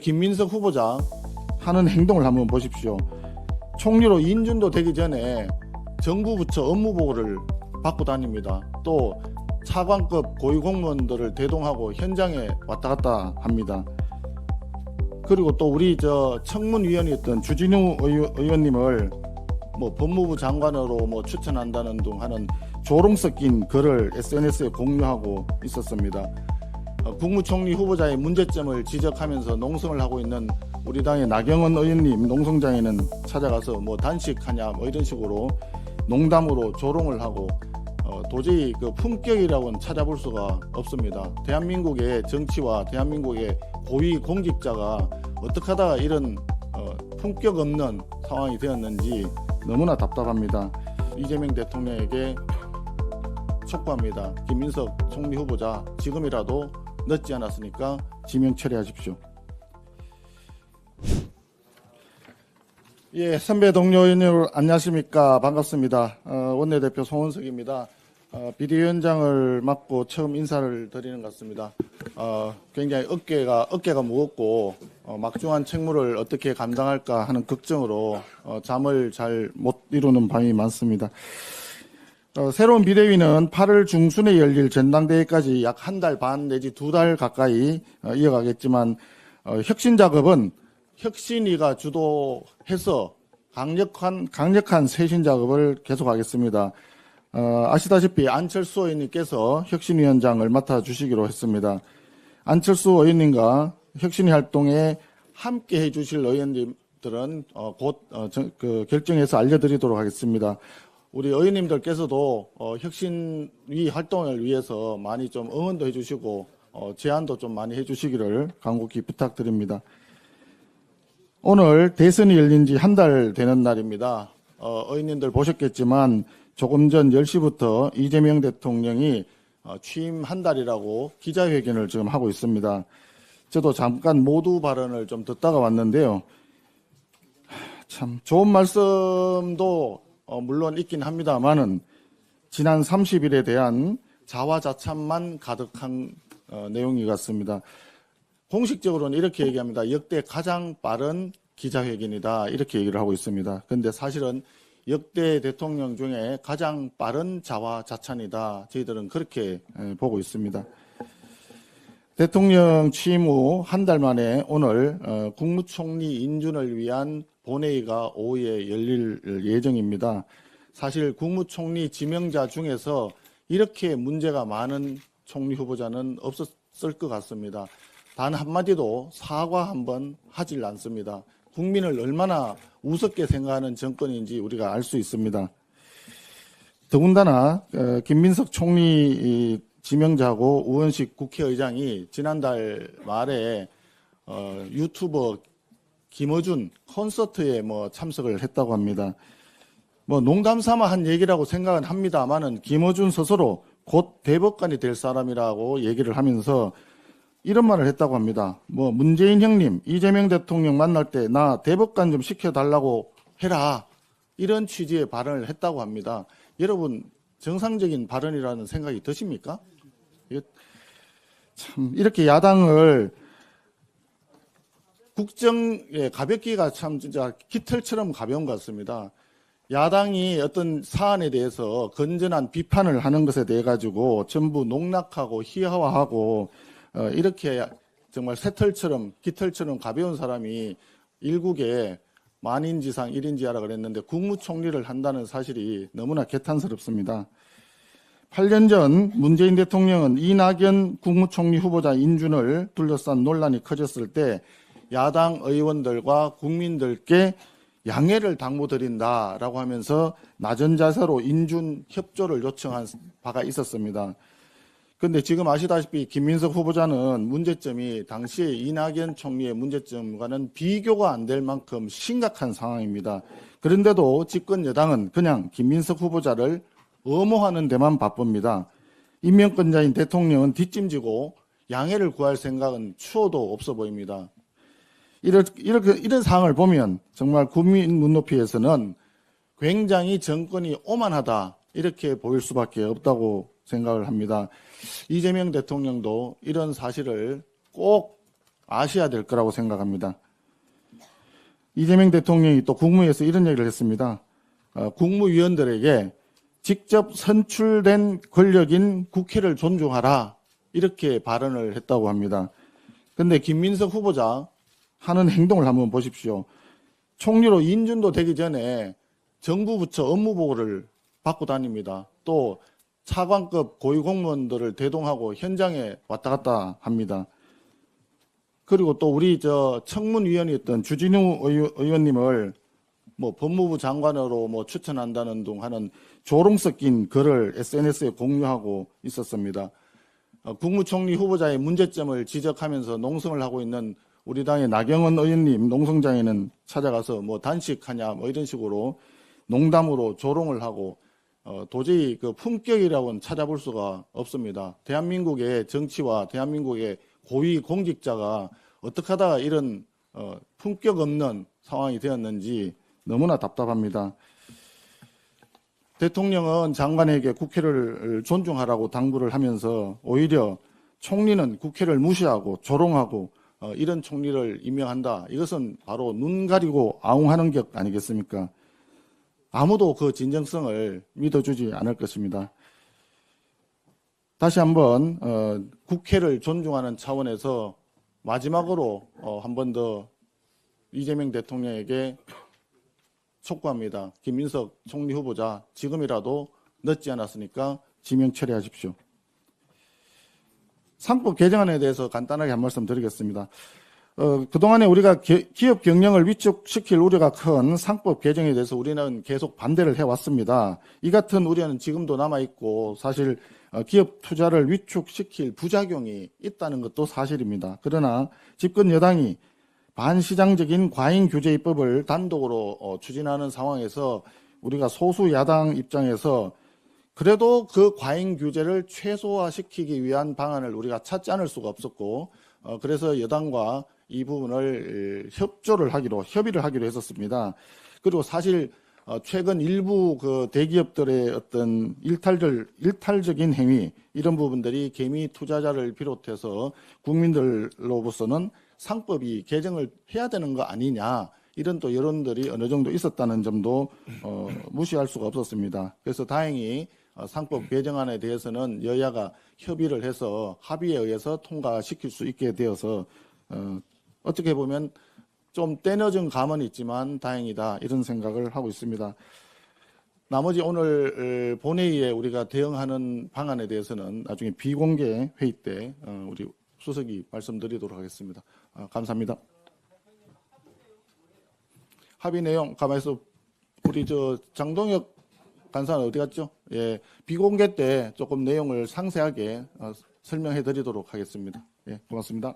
김민석 후보자 하는 행동을 한번 보십시오. 총리로 인준도 되기 전에 정부 부처 업무보고를 받고 다닙니다. 또 차관급 고위공무원들을 대동하고 현장에 왔다 갔다 합니다. 그리고 또 우리 청문위원이었던 주진우 의원님을 법무부 장관으로 추천한다는 등 하는 조롱 섞인 글을 SNS에 공유하고 있었습니다. 국무총리 후보자의 문제점을 지적하면서 농성을 하고 있는 우리 당의 나경원 의원님 농성장에는 찾아가서 단식하냐 이런 식으로 농담으로 조롱을 하고 도저히 그 품격이라고는 찾아볼 수가 없습니다. 대한민국의 정치와 대한민국의 고위 공직자가 어떻게 하다가 이런 품격 없는 상황이 되었는지 너무나 답답합니다. 이재명 대통령에게 촉구합니다. 김민석 총리 후보자 지금이라도 늦지 않았으니까 지명 처리하십시오. 예, 선배 동료 의원님 안녕하십니까. 반갑습니다. 원내대표 송원석입니다. 비대위원장을 맡고 처음 인사를 드리는 것 같습니다. 굉장히 어깨가 무겁고 막중한 책무를 어떻게 감당할까 하는 걱정으로 잠을 잘 못 이루는 밤이 많습니다. 새로운 비대위는 8월 중순에 열릴 전당대회까지 약 한 달 반 내지 2달 가까이 이어가겠지만 혁신 작업은 혁신위가 주도해서 강력한 쇄신 작업을 계속하겠습니다. 아시다시피 안철수 의원님께서 혁신위원장을 맡아주시기로 했습니다. 안철수 의원님과 혁신위 활동에 함께 해주실 의원님들은 곧 결정해서 알려드리도록 하겠습니다. 우리 의원님들께서도 혁신위 활동을 위해서 많이 좀 응원도 해주시고 제안도 좀 많이 해주시기를 간곡히 부탁드립니다. 오늘 대선이 열린 지 한 달 되는 날입니다. 의원님들 보셨겠지만 조금 전 10시부터 이재명 대통령이 취임 한 달이라고 기자회견을 지금 하고 있습니다. 저도 잠깐 모두 발언을 좀 듣다가 왔는데요. 참 좋은 말씀도 물론 있긴 합니다만은 지난 30일에 대한 자화자찬만 가득한 내용이 같습니다. 공식적으로는 이렇게 얘기합니다. 역대 가장 빠른 기자회견이다 이렇게 얘기를 하고 있습니다. 그런데 사실은 역대 대통령 중에 가장 빠른 자화자찬이다. 저희들은 그렇게 보고 있습니다. 대통령 취임 후 한 달 만에 오늘 국무총리 인준을 위한 본회의가 오후에 열릴 예정입니다. 사실 국무총리 지명자 중에서 이렇게 문제가 많은 총리 후보자는 없었을 것 같습니다. 단 한마디도 사과 한번 하질 않습니다. 국민을 얼마나 우습게 생각하는 정권인지 우리가 알 수 있습니다. 더군다나 김민석 총리 지명자하고 우원식 국회의장이 지난달 말에 유튜버 김어준 콘서트에 참석을 했다고 합니다. 농담 삼아 한 얘기라고 생각은 합니다만은 김어준 스스로 곧 대법관이 될 사람이라고 얘기를 하면서 이런 말을 했다고 합니다. 문재인 형님, 이재명 대통령 만날 때 나 대법관 좀 시켜달라고 해라. 이런 취지의 발언을 했다고 합니다. 여러분 정상적인 발언이라는 생각이 드십니까? 참 이렇게 야당을 국정의 가볍기가 참 진짜 깃털처럼 가벼운 것 같습니다. 야당이 어떤 사안에 대해서 건전한 비판을 하는 것에 대해 가지고 전부 농락하고 희화화하고 이렇게 정말 새털처럼 깃털처럼 가벼운 사람이 일국에 만인지상 1인지하라 그랬는데 국무총리를 한다는 사실이 너무나 개탄스럽습니다. 8년 전 문재인 대통령은 이낙연 국무총리 후보자 인준을 둘러싼 논란이 커졌을 때 야당 의원들과 국민들께 양해를 당부드린다라고 하면서 낮은 자세로 인준 협조를 요청한 바가 있었습니다. 그런데 지금 아시다시피 김민석 후보자는 문제점이 당시에 이낙연 총리의 문제점과는 비교가 안 될 만큼 심각한 상황입니다. 그런데도 집권 여당은 그냥 김민석 후보자를 엄호하는 데만 바쁩니다. 임명권자인 대통령은 뒷짐지고 양해를 구할 생각은 추호도 없어 보입니다. 이런 상황을 보면 정말 국민 눈높이에서는 굉장히 정권이 오만하다 이렇게 보일 수밖에 없다고 생각을 합니다. 이재명 대통령도 이런 사실을 꼭 아셔야 될 거라고 생각합니다. 이재명 대통령이 또 국무회에서 이런 얘기를 했습니다. 국무위원들에게 직접 선출된 권력인 국회를 존중하라 이렇게 발언을 했다고 합니다. 그런데 김민석 후보자 하는 행동을 한번 보십시오. 총리로 인준도 되기 전에 정부 부처 업무 보고를 받고 다닙니다. 또 차관급 고위공무원들을 대동하고 현장에 왔다 갔다 합니다. 그리고 또 우리 청문위원이었던 주진우 의원님을 뭐 법무부 장관으로 뭐 추천한다는 둥 하는 조롱 섞인 글을 SNS에 공유하고 있었습니다. 국무총리 후보자의 문제점을 지적하면서 농성을 하고 있는 우리 당의 나경원 의원님 농성장에는 찾아가서 뭐 단식하냐 뭐 이런 식으로 농담으로 조롱을 하고 도저히 그 품격이라고는 찾아볼 수가 없습니다. 대한민국의 정치와 대한민국의 고위 공직자가 어떻게 하다가 이런 품격 없는 상황이 되었는지 너무나 답답합니다. 대통령은 장관에게 국회를 존중하라고 당부를 하면서 오히려 총리는 국회를 무시하고 조롱하고 이런 총리를 임명한다. 이것은 바로 눈 가리고 아웅하는 격 아니겠습니까? 아무도 그 진정성을 믿어주지 않을 것입니다. 다시 한번 국회를 존중하는 차원에서 마지막으로 한 번 더 이재명 대통령에게 촉구합니다. 김민석 총리 후보자 지금이라도 늦지 않았으니까 지명 처리하십시오. 상법 개정안에 대해서 간단하게 한 말씀 드리겠습니다. 그동안에 우리가 기업 경영을 위축시킬 우려가 큰 상법 개정에 대해서 우리는 계속 반대를 해왔습니다. 이 같은 우려는 지금도 남아있고 사실 기업 투자를 위축시킬 부작용이 있다는 것도 사실입니다. 그러나 집권 여당이 반시장적인 과잉규제 입법을 단독으로 추진하는 상황에서 우리가 소수 야당 입장에서 그래도 그 과잉규제를 최소화시키기 위한 방안을 우리가 찾지 않을 수가 없었고 그래서 여당과 이 부분을 협의를 하기로 했었습니다. 그리고 사실 최근 일부 그 대기업들의 어떤 일탈적인 행위 이런 부분들이 개미 투자자를 비롯해서 국민들로부터는 상법이 개정을 해야 되는 거 아니냐 이런 또 여론들이 어느 정도 있었다는 점도 무시할 수가 없었습니다. 그래서 다행히 상법 개정안에 대해서는 여야가 협의를 해서 합의에 의해서 통과시킬 수 있게 되어서 어떻게 보면 좀 때늦은 감은 있지만 다행이다 이런 생각을 하고 있습니다. 나머지 오늘 본회의에 우리가 대응하는 방안에 대해서는 나중에 비공개 회의 때 우리 수석이 말씀드리도록 하겠습니다. 감사합니다. 합의 내용 가만히서 우리 장동혁 간사는 어디 갔죠? 예, 비공개 때 조금 내용을 상세하게 설명해 드리도록 하겠습니다. 예, 고맙습니다.